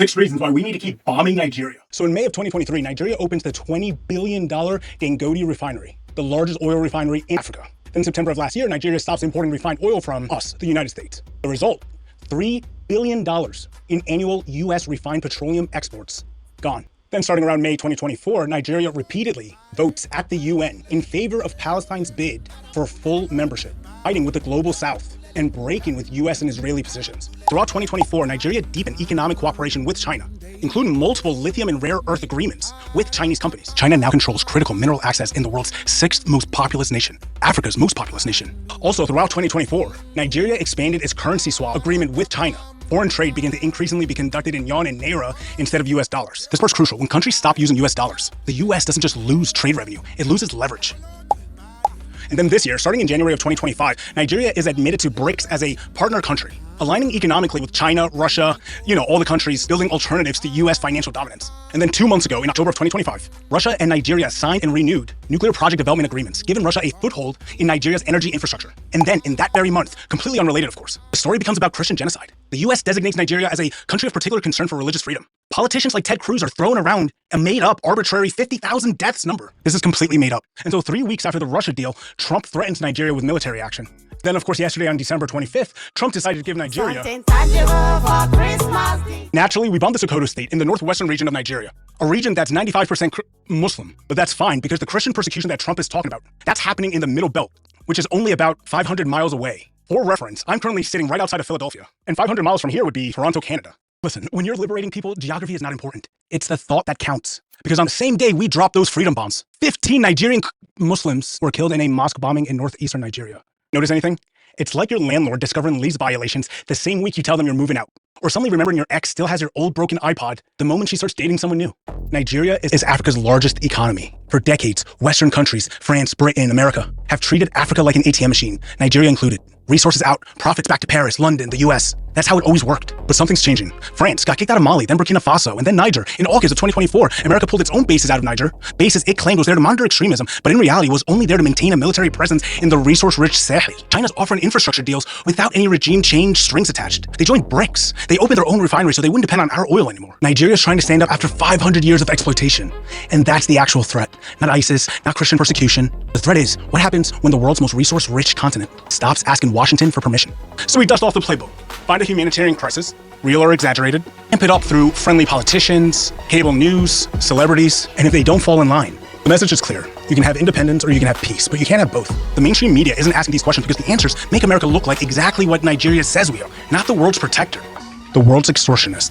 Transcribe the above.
6 reasons why we need to keep bombing Nigeria. So in May of 2023, Nigeria opens the $20 billion Dangote refinery, the largest oil refinery in Africa. Then in September of last year, Nigeria stops importing refined oil from us, the United States. The result, $3 billion in annual US refined petroleum exports gone. Then starting around May 2024, Nigeria repeatedly votes at the UN in favor of Palestine's bid for full membership, fighting with the global South and breaking with US and Israeli positions. Throughout 2024, Nigeria deepened economic cooperation with China, including multiple lithium and rare earth agreements with Chinese companies. China now controls critical mineral access in the world's 6th most populous nation, Africa's most populous nation. Also, throughout 2024, Nigeria expanded its currency swap agreement with China. Foreign trade began to increasingly be conducted in yuan and naira instead of US dollars. This part's crucial. When countries stop using US dollars, the US doesn't just lose trade revenue, it loses leverage. And then this year, starting in January of 2025, Nigeria is admitted to BRICS as a partner country, aligning economically with China, Russia, all the countries, building alternatives to US financial dominance. And then 2 months ago, in October of 2025, Russia and Nigeria signed and renewed nuclear project development agreements, giving Russia a foothold in Nigeria's energy infrastructure. And then in that very month, completely unrelated of course, the story becomes about Christian genocide. The US designates Nigeria as a country of particular concern for religious freedom. Politicians like Ted Cruz are throwing around a made-up arbitrary 50,000 deaths number. This is completely made up. And so 3 weeks after the Russia deal, Trump threatens Nigeria with military action. Then, of course, yesterday on December 25th, Trump decided to give Nigeria... Naturally, we bombed the Sokoto state in the northwestern region of Nigeria, a region that's 95% Muslim. But that's fine, because the Christian persecution that Trump is talking about, that's happening in the Middle Belt, which is only about 500 miles away. For reference, I'm currently sitting right outside of Philadelphia, and 500 miles from here would be Toronto, Canada. Listen, when you're liberating people, geography is not important. It's the thought that counts. Because on the same day we dropped those freedom bombs, 15 Nigerian Muslims were killed in a mosque bombing in northeastern Nigeria. Notice anything? It's like your landlord discovering lease violations the same week you tell them you're moving out. Or suddenly remembering your ex still has your old broken iPod the moment she starts dating someone new. Nigeria is Africa's largest economy. For decades, Western countries, France, Britain, America, have treated Africa like an ATM machine, Nigeria included. Resources out, profits back to Paris, London, the US. That's how it always worked. But something's changing. France got kicked out of Mali, then Burkina Faso, and then Niger. In August of 2024, America pulled its own bases out of Niger. Bases it claimed was there to monitor extremism, but in reality was only there to maintain a military presence in the resource-rich Sahel. China's offering infrastructure deals without any regime change strings attached. They joined BRICS. They opened their own refineries so they wouldn't depend on our oil anymore. Nigeria's trying to stand up after 500 years of exploitation. And that's the actual threat. Not ISIS, not Christian persecution. The threat is, what happens when the world's most resource-rich continent stops asking Washington for permission? So we dust off the playbook, find a humanitarian crisis, real or exaggerated, amp it up through friendly politicians, cable news, celebrities, and if they don't fall in line, the message is clear. You can have independence or you can have peace, but you can't have both. The mainstream media isn't asking these questions because the answers make America look like exactly what Nigeria says we are, not the world's protector, the world's extortionist.